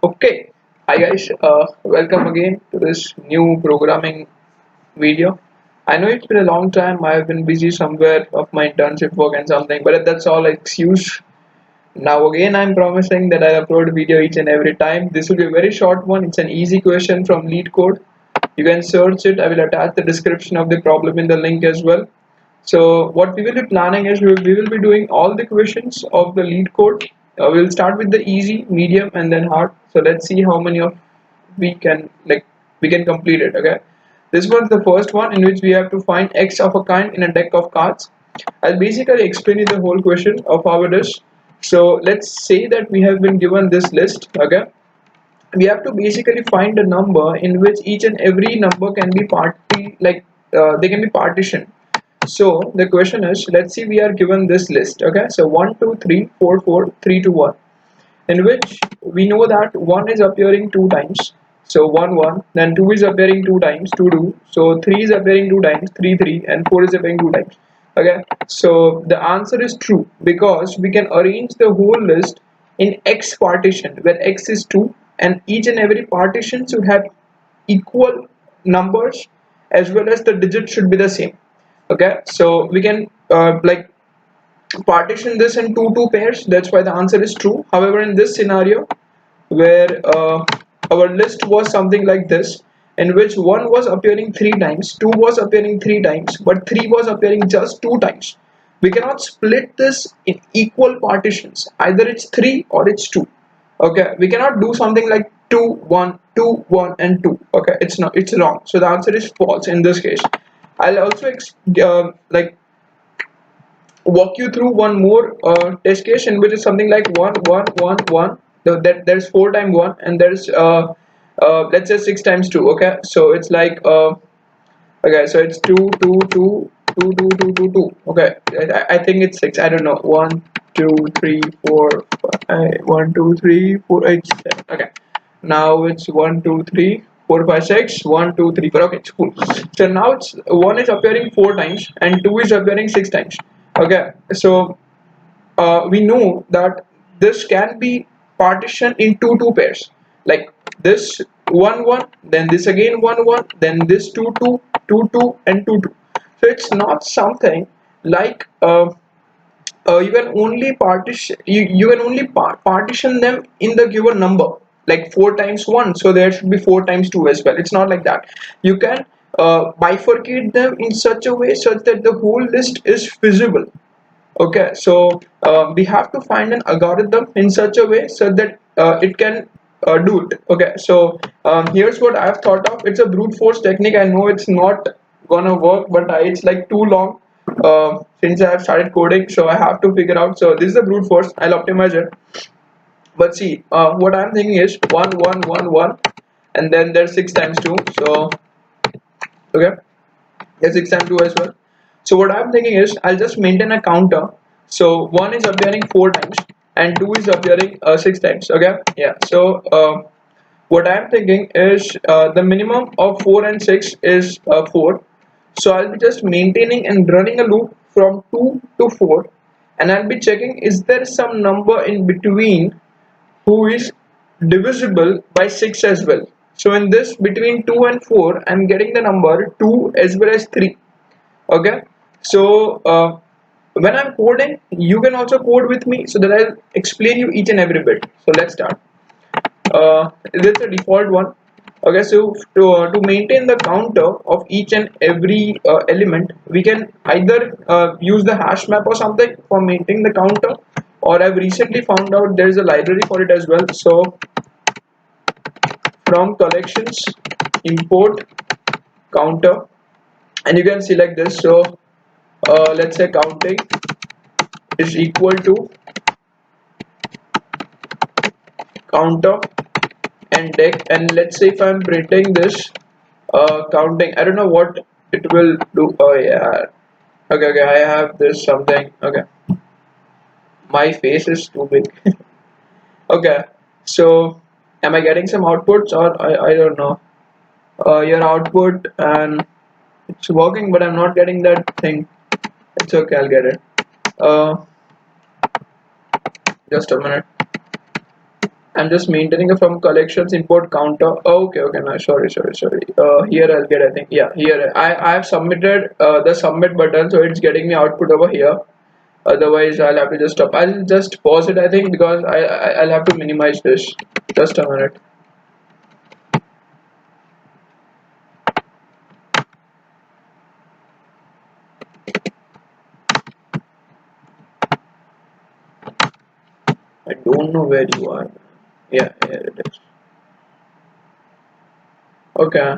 Okay, hi guys, welcome again to this new programming video. I know it's been a long time, I've been busy somewhere of my internship work and something, but that's all excuse. Now again, I'm promising that I'll upload a video each and every time. This will be a very short one, it's an easy question from LeetCode. You can search it, I will attach the description of the problem in the link as well. So what we will be planning is we will be doing all the questions of the LeetCode. We'll start with the easy, medium, and then hard. So let's see how many of we can complete it. Okay, this was the first one in which we have to find x of a kind in a deck of cards. I'll basically explain you the whole question of how it is. So let's say that we have been given this list. Okay, we have to basically find a number in which each and every number can be they can be partitioned. So the question is, let's see, we are given this list. Okay, so 1 2 3 4 4 3 2 1, in which we know that 1 is appearing 2 times, so 1 1, then 2 is appearing 2 times, 2 2, so 3 is appearing 2 times, 3 3, and 4 is appearing 2 times. Okay, so the answer is true because we can arrange the whole list in x partition where x is 2, and each and every partition should have equal numbers as well as the digits should be the same. Okay, so we can partition this in two pairs. That's why the answer is true. However, in this scenario where our list was something like this, in which 1 was appearing 3 times, 2 was appearing 3 times, but 3 was appearing just 2 times, we cannot split this in equal partitions. Either it's 3 or it's 2. Okay, we cannot do something like 2 1 2 1 and 2. Okay, it's wrong. So the answer is false in this case. I'll also walk you through one more test case in which is something like 1 1 1 1. That there's 4 times 1, and there's let's say 6 times 2. Okay, so it's like okay, so it's 2 2 2 2 2 2 2 2. Okay, I think it's 6. I don't know. 1 2 3 4 5 1 2 3 4 8 7. Okay, now it's 1 2 3 4 5 6 1 2 3 4. Okay, it's cool. So now it's 1 is appearing 4 times and 2 is appearing 6 times. Okay, so we know that this can be partitioned in two pairs, like this 1 1, then this again 1 1, then this 2 2 2 2 and 2 2. So it's not something like you can only you can only partition them in the given number, like 4 times 1, so there should be 4 times 2 as well. It's not like that. You can bifurcate them in such a way such that the whole list is visible. Okay, so we have to find an algorithm in such a way so that it can do it. Okay, so here's what I've thought of. It's a brute force technique. I know it's not gonna work, but it's like too long since I have started coding, so I have to figure out. So this is the brute force. I'll optimize it. But see, what I'm thinking is 1 1 1 1, and then there's 6 times 2. So okay, there's 6 times 2 as well. So what I'm thinking is I'll just maintain a counter. So 1 is appearing 4 times and 2 is appearing 6 times. Okay, yeah. So what I'm thinking is the minimum of 4 and 6 is 4. So I'll be just maintaining and running a loop from 2 to 4, and I'll be checking is there some number in between who is divisible by 6 as well. So in this between 2 and 4, I'm getting the number 2 as well as 3. Okay, so when I'm coding, you can also code with me so that I'll explain you each and every bit. So let's start. That's a default one. Okay, so to maintain the counter of each and every element, we can either use the hash map or something for maintaining the counter, or I've recently found out there is a library for it as well. So from collections import counter, and you can select this. So let's say counting is equal to counter and deck, and let's say if I'm printing this counting, I don't know what it will do. Oh yeah, okay, I have this something. Okay, my face is too big. Okay, so am I getting some outputs, or I don't know your output, and it's working but I'm not getting that thing. It's okay, I'll get it. uh, just a minute. I'm just maintaining it from collections import counter. Okay, no, sorry. Here I'll get, I think, yeah, here I've submitted the submit button, so it's getting me output over here. Otherwise I'll have to just stop. I'll just pause it, I think, because I'll have to minimize this. Just a minute. I don't know where you are. Yeah, here it is. Okay.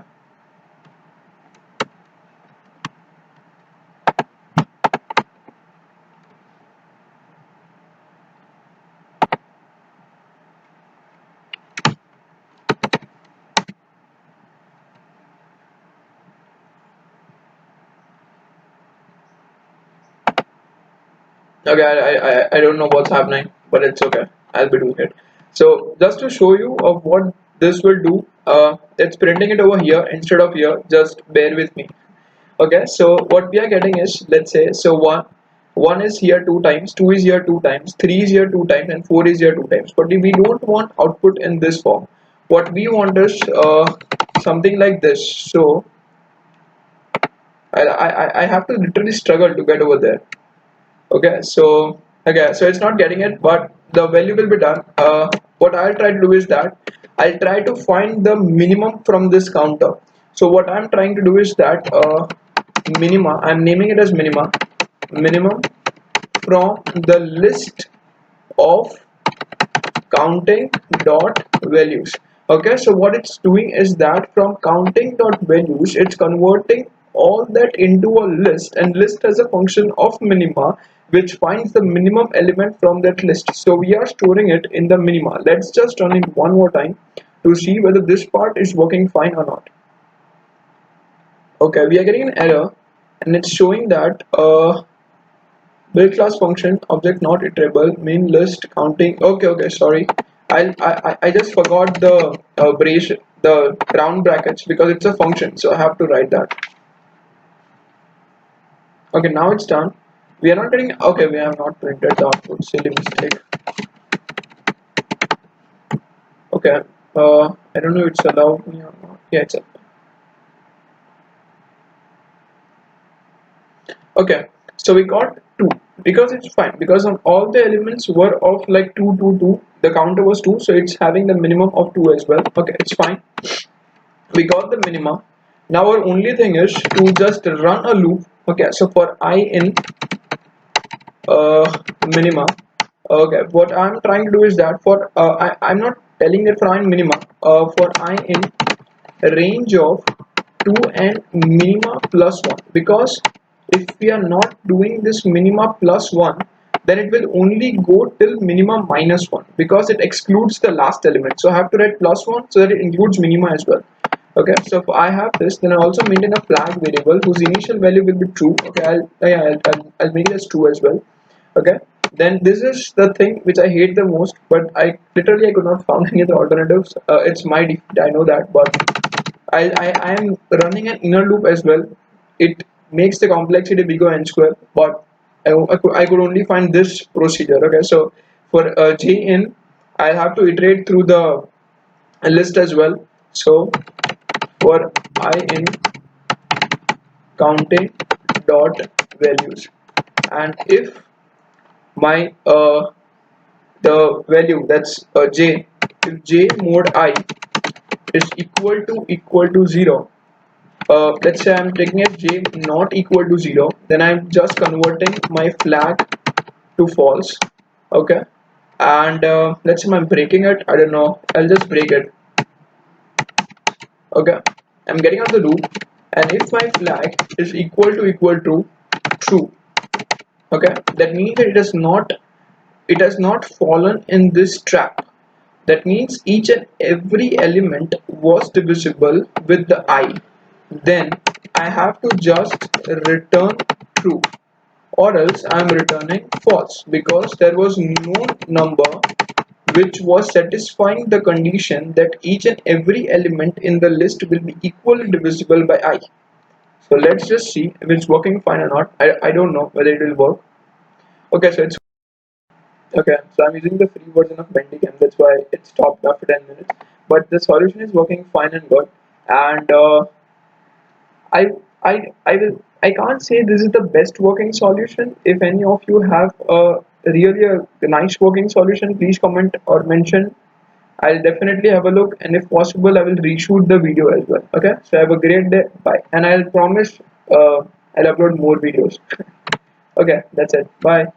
Okay, I don't know what's happening, but it's okay. I'll be doing it. So just to show you of what this will do, it's printing it over here instead of here. Just bear with me. Okay, so what we are getting is, let's say, so one is here two times, two is here two times, three is here two times, and four is here two times. But we don't want output in this form. What we want is something like this. So I have to literally struggle to get over there. Okay, so it's not getting it, but the value will be done. What I'll try to do is that I'll try to find the minimum from this counter. So what I'm trying to do is that minima, I'm naming it as minimum from the list of counting dot values. Okay, so what it's doing is that from counting dot values, it's converting all that into a list, and list has a function of minima which finds the minimum element from that list. So we are storing it in the minima. Let's just run it one more time to see whether this part is working fine or not. Okay, we are getting an error, and it's showing that build class function object not iterable main list counting. Okay, sorry. I just forgot the brace, the round brackets, because it's a function, so I have to write that. Okay, now it's done. We are not getting, okay, we have not printed the output, silly mistake. Okay, I don't know if it's allowed me or not. Yeah, it's allowed. Okay, so we got 2 because it's fine, because on all the elements were of like 2 the counter was 2, so it's having the minimum of 2 as well. Okay, it's fine. We got the minima. Now our only thing is to just run a loop. Okay, so for I in minima. Okay, what I'm trying to do is that for I'm not telling it for I in minima, for I in range of 2 and minima plus 1, because if we are not doing this minima plus 1, then it will only go till minima minus 1, because it excludes the last element. So I have to write plus 1 so that it includes minima as well. Okay, so if I have this, then I also maintain a flag variable whose initial value will be true. Okay, I'll make it as true as well. Okay, then this is the thing which I hate the most, but I could not find any other alternatives. It's my defeat, I know that, but I am running an inner loop as well. It makes the complexity bigger and square, but I could only find this procedure. Okay, so for j in, I'll have to iterate through the list as well. So for I in counting dot values, and if my the value, that's j, if j mod I is equal to 0, let's say I'm taking it j not equal to 0, then I'm just converting my flag to false. Okay, and let's say I'm breaking it, I don't know, I'll just break it. Okay, I'm getting out the loop, and if my flag is equal to true, okay, that means that it has not fallen in this trap. That means each and every element was divisible with the I. Then I have to just return true, or else I am returning false, because there was no number which was satisfying the condition that each and every element in the list will be equally divisible by I. So let's just see if it's working fine or not. I don't know whether it will work. Okay, so Okay, so I'm using the free version of Bendycam. That's why it stopped after 10 minutes. But the solution is working fine and good. And I I can't say this is the best working solution. If any of you have really a nice working solution, please comment or mention. I'll definitely have a look, and if possible, I will reshoot the video as well. Okay, so have a great day. Bye, and I'll promise I'll upload more videos. Okay, that's it. Bye.